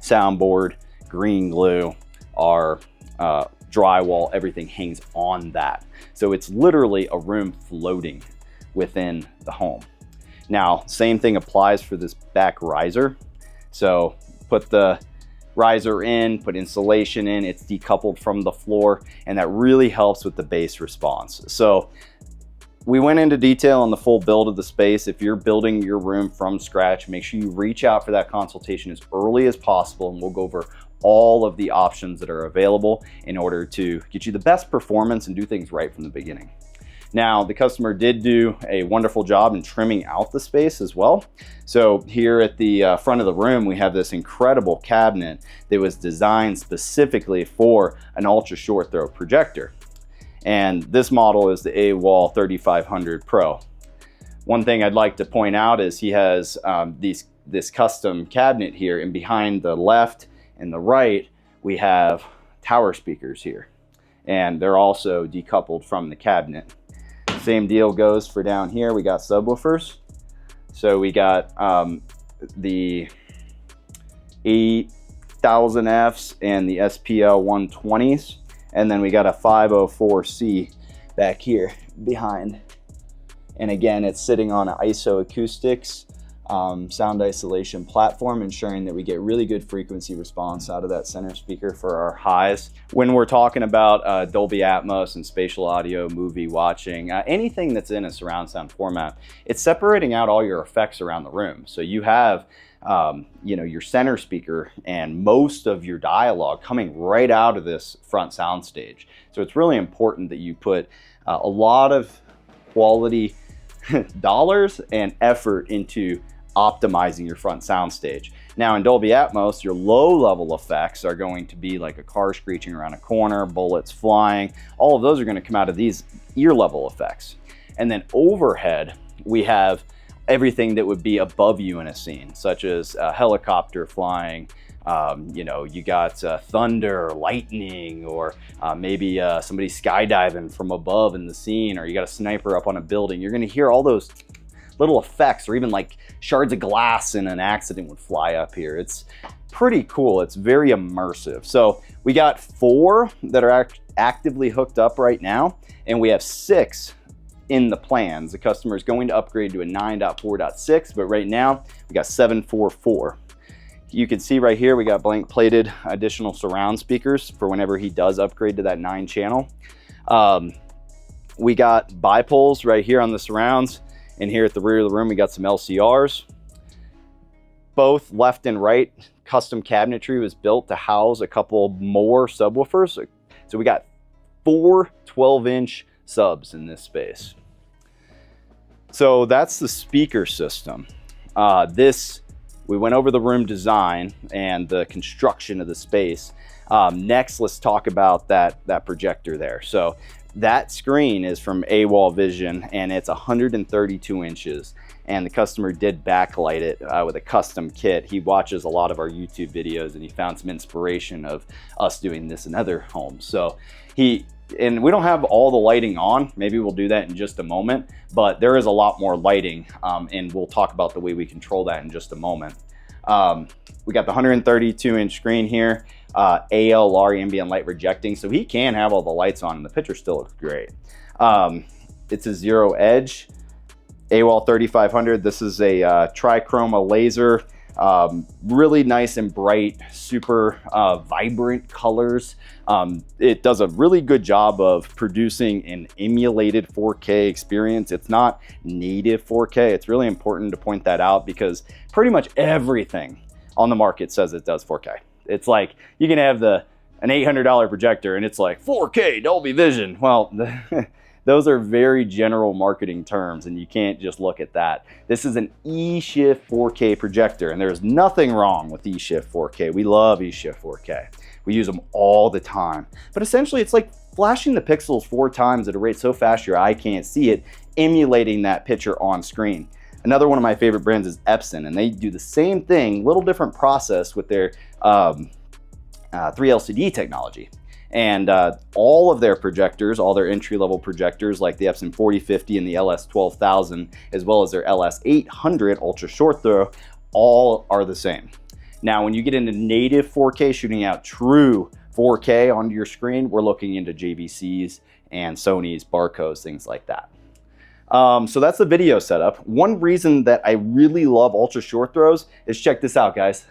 soundboard, green glue, our drywall, everything hangs on that. So it's literally a room floating within the home. Now, same thing applies for this back riser. So put the riser in, put insulation in, it's decoupled from the floor, and that really helps with the bass response. So we went into detail on the full build of the space. If you're building your room from scratch, make sure you reach out for that consultation as early as possible, and we'll go over all of the options that are available in order to get you the best performance and do things right from the beginning. Now, the customer did do a wonderful job in trimming out the space as well. So here at the front of the room, we have this incredible cabinet that was designed specifically for an ultra short throw projector. And this model is the AWAL 3500 Pro. One thing I'd like to point out is he has this custom cabinet here, and behind the left and the right, we have tower speakers here. And they're also decoupled from the cabinet. Same deal goes for down here. We got subwoofers. So we got the 8000Fs and the SPL 120s. And then we got a 504C back here behind. And again, it's sitting on an ISO acoustics sound isolation platform, ensuring that we get really good frequency response out of that center speaker for our highs. When we're talking about Dolby Atmos and spatial audio, movie watching, anything that's in a surround sound format, it's separating out all your effects around the room. So you have your center speaker and most of your dialogue coming right out of this front sound stage. So it's really important that you put a lot of quality dollars and effort into optimizing your front sound stage. Now in Dolby Atmos, your low level effects are going to be like a car screeching around a corner, bullets flying. All of those are going to come out of these ear level effects. And then overhead, we have everything that would be above you in a scene, such as a helicopter flying, you got thunder, lightning, or maybe somebody skydiving from above in the scene, or you got a sniper up on a building. You're going to hear all those little effects, or even like shards of glass in an accident would fly up here. It's pretty cool. It's very immersive. So we got 4 that are actively hooked up right now, and we have 6 in the plans. The customer is going to upgrade to a 9.4.6, but right now we got 744. You can see right here we got blank plated additional surround speakers for whenever he does upgrade to that 9 channel. We got bipoles right here on the surrounds, and here at the rear of the room we got some LCRs. Both left and right custom cabinetry was built to house a couple more subwoofers. So we got 4 12-inch subs in this space. So that's the speaker system. We went over the room design and the construction of the space. Next, let's talk about that projector there. So that screen is from AWAL Vision, and it's 132 inches. And the customer did backlight it with a custom kit. He watches a lot of our YouTube videos, and he found some inspiration of us doing this in other homes. So and we don't have all the lighting on. Maybe we'll do that in just a moment, but there is a lot more lighting, and we'll talk about the way we control that in just a moment. We got the 132-inch screen here, ALR ambient light projecting, so he can have all the lights on and the picture still looks great. It's a zero edge AWAL 3500. This is a trichroma laser, really nice and bright, super vibrant colors. It does a really good job of producing an emulated 4K experience. It's not native 4K. It's really important to point that out because pretty much everything on the market says it does 4K. It's like you can have an $800 projector and it's like 4K Dolby Vision. Well, those are very general marketing terms, and you can't just look at that. This is an eShift 4K projector, and there's nothing wrong with eShift 4K. We love eShift 4K. We use them all the time. But essentially, it's like flashing the pixels 4 times at a rate so fast your eye can't see it, emulating that picture on screen. Another one of my favorite brands is Epson, and they do the same thing, little different process with their 3LCD technology. And all of their projectors, all their entry-level projectors like the Epson 4050 and the LS12000, as well as their LS800 ultra short throw, all are the same. Now, when you get into native 4K, shooting out true 4K onto your screen, we're looking into JVCs and Sony's, Barcos, things like that. So that's the video setup. One reason that I really love ultra short throws is, check this out, guys.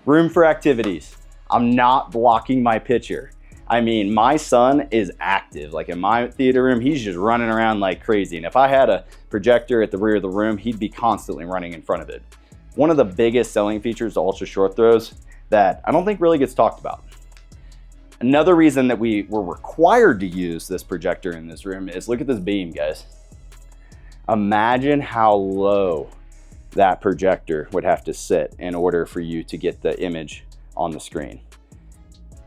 Room for activities. I'm not blocking my picture. I mean, my son is active. Like in my theater room, he's just running around like crazy. And if I had a projector at the rear of the room, he'd be constantly running in front of it. One of the biggest selling features of ultra short throws that I don't think really gets talked about. Another reason that we were required to use this projector in this room is, look at this beam, guys. Imagine how low that projector would have to sit in order for you to get the image on the screen.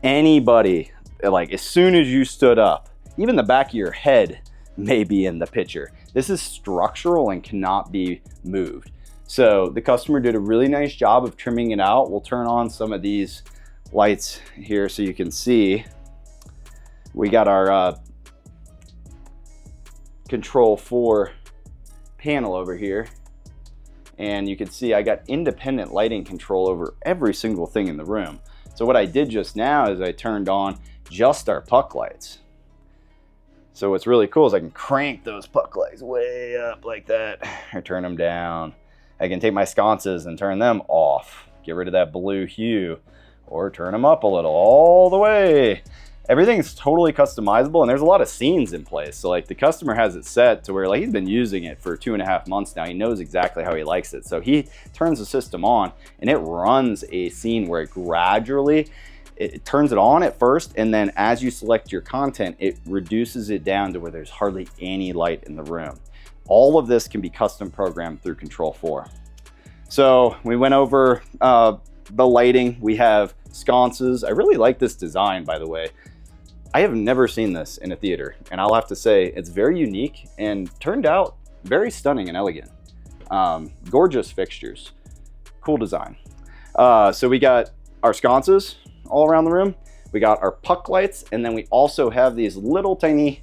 Anybody, like as soon as you stood up, even the back of your head may be in the picture. This is structural and cannot be moved. So the customer did a really nice job of trimming it out. We'll turn on some of these lights here so you can see. We got our Control 4 panel over here. And you can see I got independent lighting control over every single thing in the room. So what I did just now is I turned on just our puck lights. So what's really cool is I can crank those puck lights way up like that, or turn them down. I can take my sconces and turn them off, get rid of that blue hue, or turn them up a little, all the way. Everything's totally customizable, and there's a lot of scenes in place. So like the customer has it set to where like he's been using it for 2.5 months now. He knows exactly how he likes it. So he turns the system on and it runs a scene where it gradually, it turns it on at first, and then as you select your content, it reduces it down to where there's hardly any light in the room. All of this can be custom programmed through Control 4. So we went over the lighting. We have sconces. I really like this design, by the way. I have never seen this in a theater, and I'll have to say it's very unique and turned out very stunning and elegant. Gorgeous fixtures, cool design. So we got our sconces all around the room. We got our puck lights, and then we also have these little tiny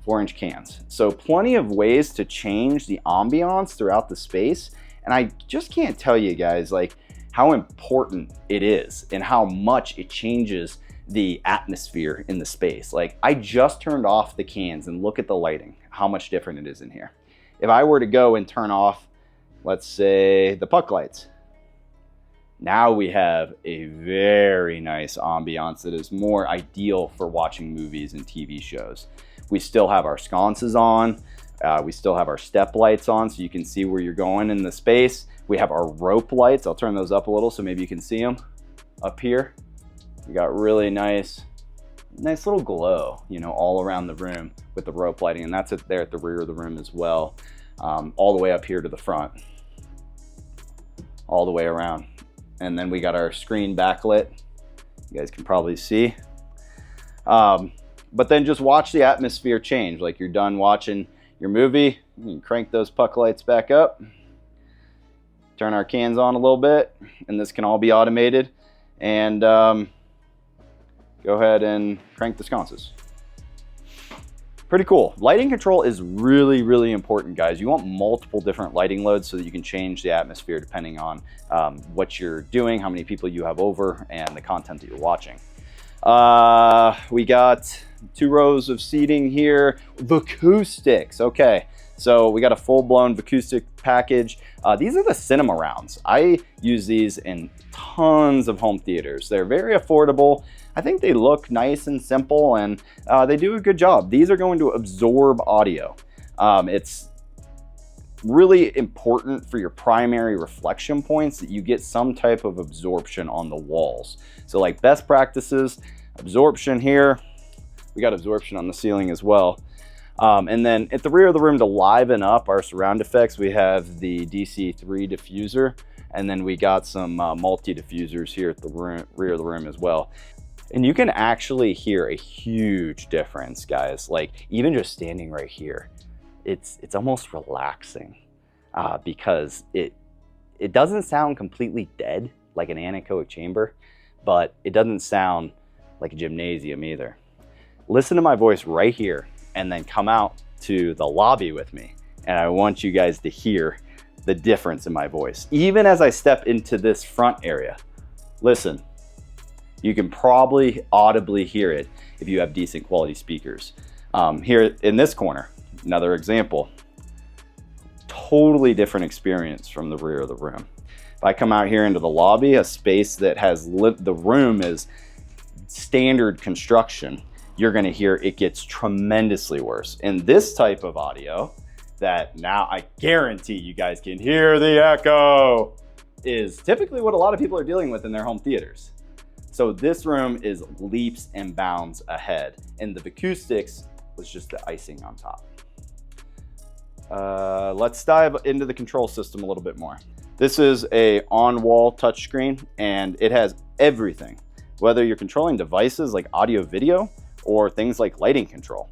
4-inch cans. So plenty of ways to change the ambiance throughout the space. And I just can't tell you guys like how important it is and how much it changes the atmosphere in the space. Like I just turned off the cans and look at the lighting, how much different it is in here. If I were to go and turn off, let's say the puck lights, now we have a very nice ambiance that is more ideal for watching movies and TV shows. We still have our sconces on. We still have our step lights on so you can see where you're going in the space. We have our rope lights. I'll turn those up a little so maybe you can see them up here. We got really nice little glow, you know, all around the room with the rope lighting, and that's there at the rear of the room as well, all the way up here to the front, all the way around. And then we got our screen backlit. You guys can probably see. But then just watch the atmosphere change. Like you're done watching your movie, you can crank those puck lights back up, turn our cans on a little bit, and this can all be automated. And go ahead and crank the sconces. Pretty cool. Lighting control is really, really important, guys. You want multiple different lighting loads so that you can change the atmosphere depending on what you're doing, how many people you have over, and the content that you're watching. We got 2 rows of seating here. Acoustics. Okay, so we got a full-blown acoustic package. These are the cinema rounds. I use these in tons of home theaters. They're very affordable. I think they look nice and simple, and they do a good job. These are going to absorb audio. It's really important for your primary reflection points that you get some type of absorption on the walls. So like best practices, absorption here. We got absorption on the ceiling as well. And then at the rear of the room to liven up our surround effects, we have the DC3 diffuser, and then we got some multi-diffusers here at the rear of the room as well. And you can actually hear a huge difference, guys. Like even just standing right here, it's almost relaxing because it doesn't sound completely dead like an anechoic chamber, but it doesn't sound like a gymnasium either. Listen to my voice right here and then come out to the lobby with me. And I want you guys to hear the difference in my voice. Even as I step into this front area, listen. You can probably audibly hear it if you have decent quality speakers. Here in this corner, another example, totally different experience from the rear of the room. If I come out here into the lobby, a space that has the room is standard construction, you're gonna hear it gets tremendously worse. And this type of audio that now I guarantee you guys can hear the echo is typically what a lot of people are dealing with in their home theaters. So this room is leaps and bounds ahead, and the acoustics was just the icing on top. Let's dive into the control system a little bit more. This is a on-wall touchscreen, and it has everything, whether you're controlling devices like audio, video, or things like lighting control.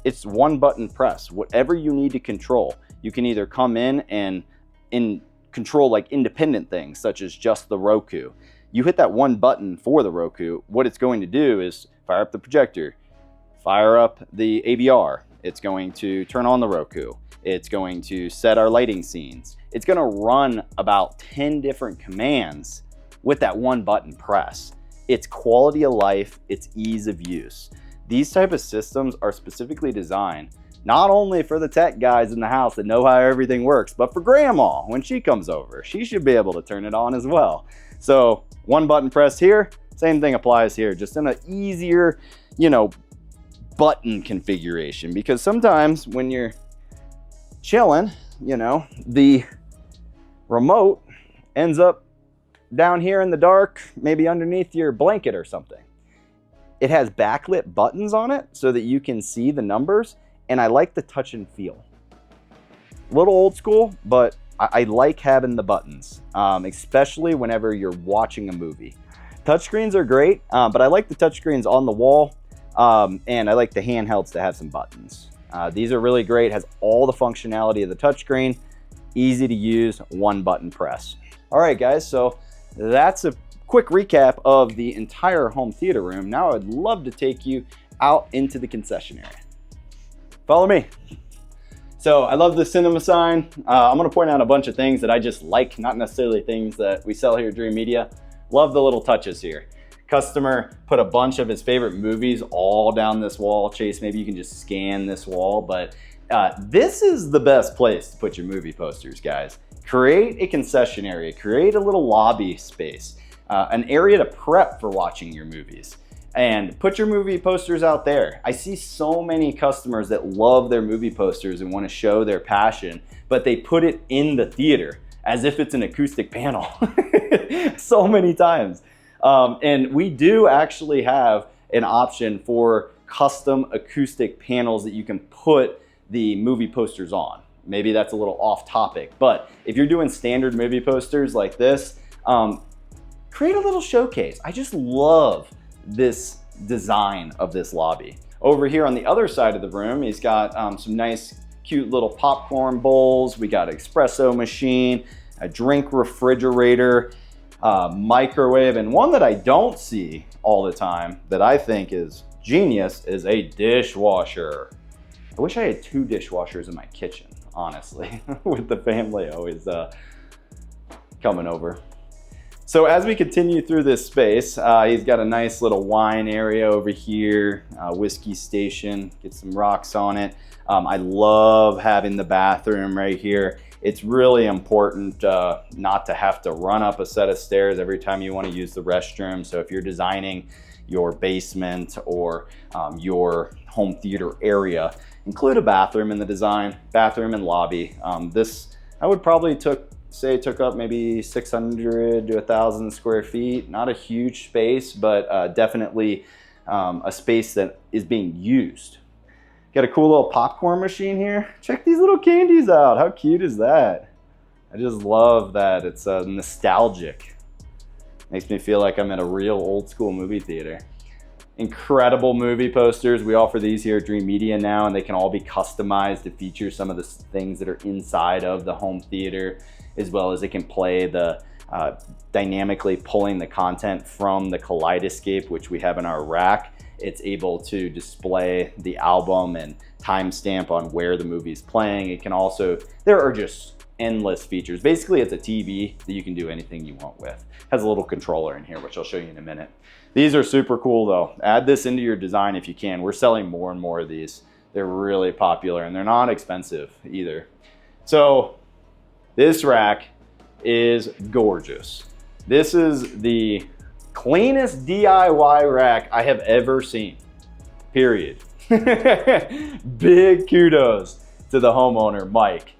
it's one button press. Whatever you need to control, you can either come in and control like independent things, such as just the Roku. You hit that one button for the Roku, what it's going to do is fire up the projector, fire up the AVR. It's going to turn on the Roku. It's going to set our lighting scenes. It's going to run about 10 different commands with that one button press. It's quality of life, it's ease of use. These type of systems are specifically designed not only for the tech guys in the house that know how everything works, but for grandma when she comes over. She should be able to turn it on as well. So one button press here, same thing applies here, just in an easier, button configuration. Because sometimes when you're chilling, the remote ends up down here in the dark, maybe underneath your blanket or something. It has backlit buttons on it so that you can see the numbers, and I like the touch and feel. A little old school, but I like having the buttons, especially whenever you're watching a movie. Touchscreens are great, but I like the touchscreens on the wall, and I like the handhelds to have some buttons. These are really great, has all the functionality of the touchscreen, easy to use, one button press. All right, guys, so that's a quick recap of the entire home theater room. Now I'd love to take you out into the concession area. Follow me. So I love the cinema sign. I'm gonna point out a bunch of things that I just like, not necessarily things that we sell here at Dreamedia. Love the little touches here. Customer put a bunch of his favorite movies all down this wall. Chase, maybe you can just scan this wall, but this is the best place to put your movie posters, guys. Create a concession area, create a little lobby space. An area to prep for watching your movies, and put your movie posters out there. I see so many customers that love their movie posters and want to show their passion, but they put it in the theater as if it's an acoustic panel so many times. And we do actually have an option for custom acoustic panels that you can put the movie posters on. Maybe that's a little off topic, but if you're doing standard movie posters like this, create a little showcase. I just love this design of this lobby. Over here on the other side of the room, he's got some nice, cute little popcorn bowls. We got an espresso machine, a drink refrigerator, microwave, and one that I don't see all the time that I think is genius is a dishwasher. I wish I had 2 dishwashers in my kitchen, honestly, with the family always coming over. So as we continue through this space, he's got a nice little wine area over here, whiskey station, get some rocks on it. I love having the bathroom right here. It's really important not to have to run up a set of stairs every time you want to use the restroom. So if you're designing your basement or your home theater area, include a bathroom in the design, bathroom and lobby. This, I would probably took up maybe 600 to 1,000 square feet. Not a huge space, but definitely a space that is being used. Got a cool little popcorn machine here. Check these little candies out. How cute is that? I just love that. It's nostalgic. Makes me feel like I'm at a real old school movie theater. Incredible movie posters. We offer these here at Dreamedia now, and they can all be customized to feature some of the things that are inside of the home theater, as well as it can play the dynamically pulling the content from the Kaleidescape, which we have in our rack. It's able to display the album and timestamp on where the movie's playing. It can also, there are just endless features. Basically, it's a TV that you can do anything you want with. Has a little controller in here, which I'll show you in a minute. These are super cool though. Add this into your design if you can. We're selling more and more of these. They're really popular and they're not expensive either. So this rack is gorgeous. This is the cleanest DIY rack I have ever seen, period. Big kudos to the homeowner, Mike.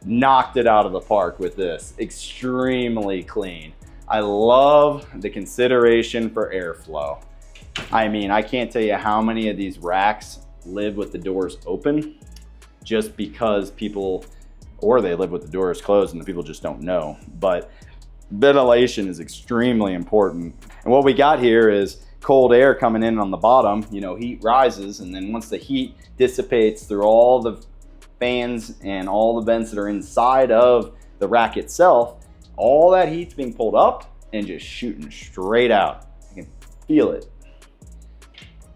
Knocked it out of the park with this. Extremely clean. I love the consideration for airflow. I mean, I can't tell you how many of these racks live with the doors open just because people, or they live with the doors closed and the people just don't know. But ventilation is extremely important. And what we got here is cold air coming in on the bottom, you know, heat rises, and then once the heat dissipates through all the fans and all the vents that are inside of the rack itself, all that heat's being pulled up and just shooting straight out. You can feel it.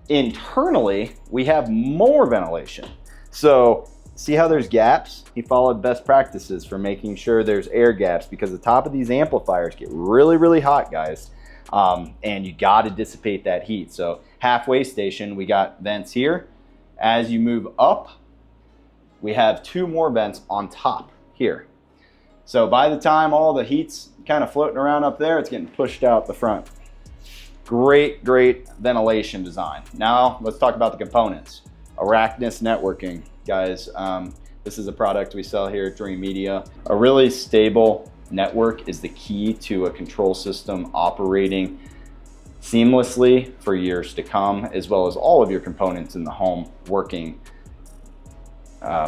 Internally, we have more ventilation. So see how there's gaps? He followed best practices for making sure there's air gaps, because the top of these amplifiers get really, really hot, guys. And you got to dissipate that heat. So halfway station, we got vents here. As you move up, we have 2 more vents on top here. So by the time all the heat's kind of floating around up there, it's getting pushed out the front. Great, great ventilation design. Now let's talk about the components. Arachnus networking, guys. This is a product we sell here at Dreamedia. A really stable network is the key to a control system operating seamlessly for years to come, as well as all of your components in the home working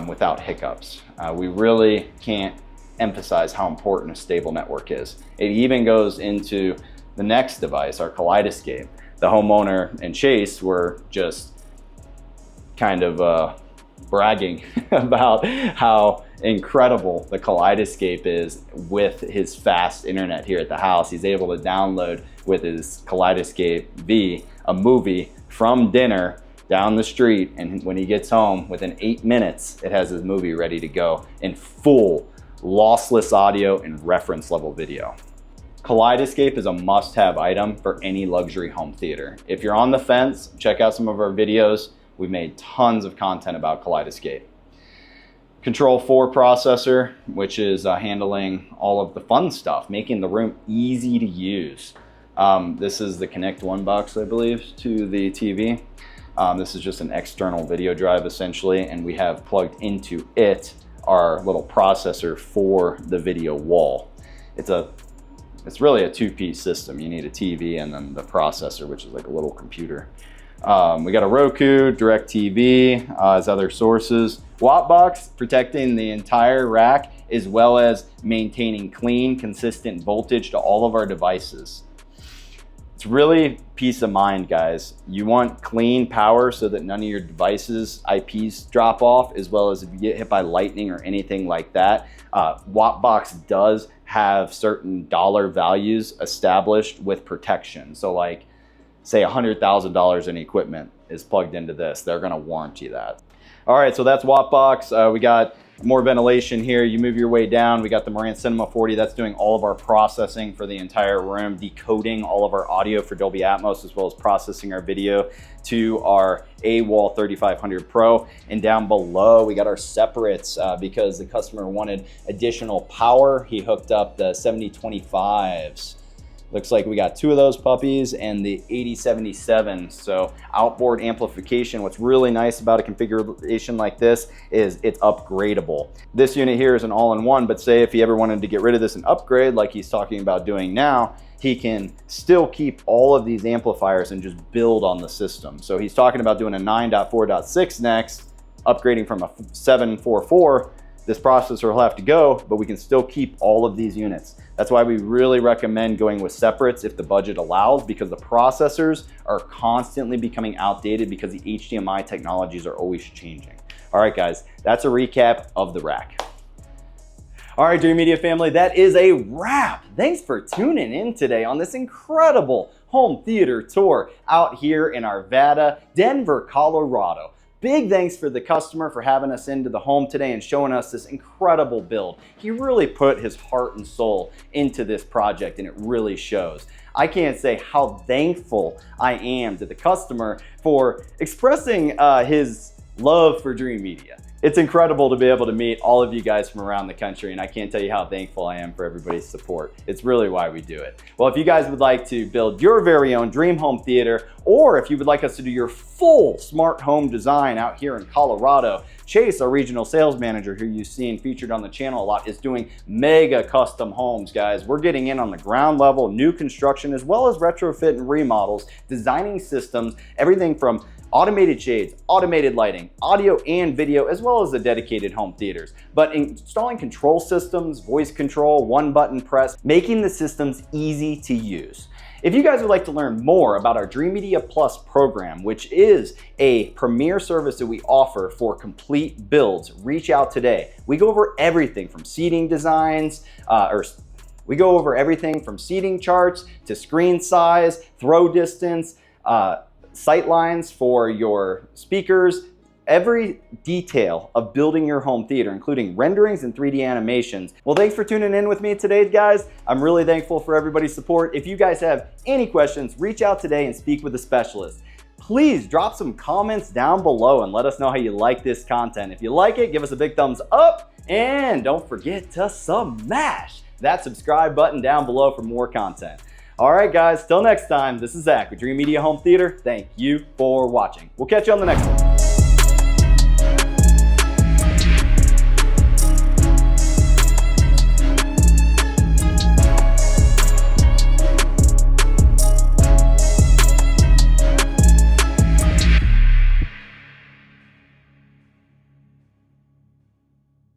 without hiccups. We really can't emphasize how important a stable network is. It even goes into the next device, our Kaleidescape. The homeowner and Chase were just kind of bragging about how incredible the Kaleidescape is with his fast internet here at the house. He's able to download with his Kaleidescape V a movie from dinner down the street, and when he gets home, within 8 minutes, it has his movie ready to go in full lossless audio and reference level video. Kaleidescape is a must-have item for any luxury home theater. If you're on the fence, check out some of our videos. We've made tons of content about Kaleidescape. Control 4 processor, which is handling all of the fun stuff, making the room easy to use. This is the Connect One box, I believe, to the TV. This is just an external video drive essentially, and we have plugged into it our little processor for the video wall. It's really a 2-piece system. You need a TV and then the processor, which is like a little computer. We got a Roku, DirecTV as other sources. Wattbox protecting the entire rack, as well as maintaining clean, consistent voltage to all of our devices. It's really peace of mind, guys. You want clean power so that none of your devices IPs drop off, as well as if you get hit by lightning or anything like that. Wattbox does have certain dollar values established with protection. So like, say $100,000 in equipment is plugged into this, they're gonna warranty that. All right, so that's Wattbox. We got more ventilation here. You move your way down, we got the Marantz Cinema 40. That's doing all of our processing for the entire room, decoding all of our audio for Dolby Atmos, as well as processing our video to our AWOL 3500 Pro. And down below, we got our separates because the customer wanted additional power. He hooked up the 7025s. Looks like we got 2 of those puppies and the 8077. So outboard amplification. What's really nice about a configuration like this is it's upgradable. This unit here is an all-in-one, but say if he ever wanted to get rid of this and upgrade like he's talking about doing now, he can still keep all of these amplifiers and just build on the system. So he's talking about doing a 9.4.6 next, upgrading from a 744. This processor will have to go, but we can still keep all of these units. That's why we really recommend going with separates if the budget allows, because the processors are constantly becoming outdated because the HDMI technologies are always changing. All right, guys, that's a recap of the rack. All right, Dreamedia family, that is a wrap. Thanks for tuning in today on this incredible home theater tour out here in Arvada, Denver, Colorado. Big thanks for the customer for having us into the home today and showing us this incredible build. He really put his heart and soul into this project, and it really shows. I can't say how thankful I am to the customer for expressing his love for Dreamedia. It's incredible to be able to meet all of you guys from around the country, and I can't tell you how thankful I am for everybody's support. It's really why we do it. Well, if you guys would like to build your very own dream home theater, or if you would like us to do your full smart home design out here in Colorado, Chase, our regional sales manager, who you've seen featured on the channel a lot, is doing mega custom homes, guys. We're getting in on the ground level, new construction, as well as retrofit and remodels, designing systems, everything from automated shades, automated lighting, audio and video, as well as the dedicated home theaters. But installing control systems, voice control, one button press, making the systems easy to use. If you guys would like to learn more about our Dreamedia Plus program, which is a premier service that we offer for complete builds, reach out today. We go over everything from seating designs, we go over everything from seating charts to screen size, throw distance, sight lines for your speakers, every detail of building your home theater, including renderings and 3D animations. Well, thanks for tuning in with me today, guys. I'm really thankful for everybody's support. If you guys have any questions, reach out today and speak with a specialist. Please drop some comments down below and let us know how you like this content. If you like it, give us a big thumbs up, and don't forget to smash that subscribe button down below for more content. All right, guys, till next time, this is Zach with Dreamedia Home Theater. Thank you for watching. We'll catch you on the next one.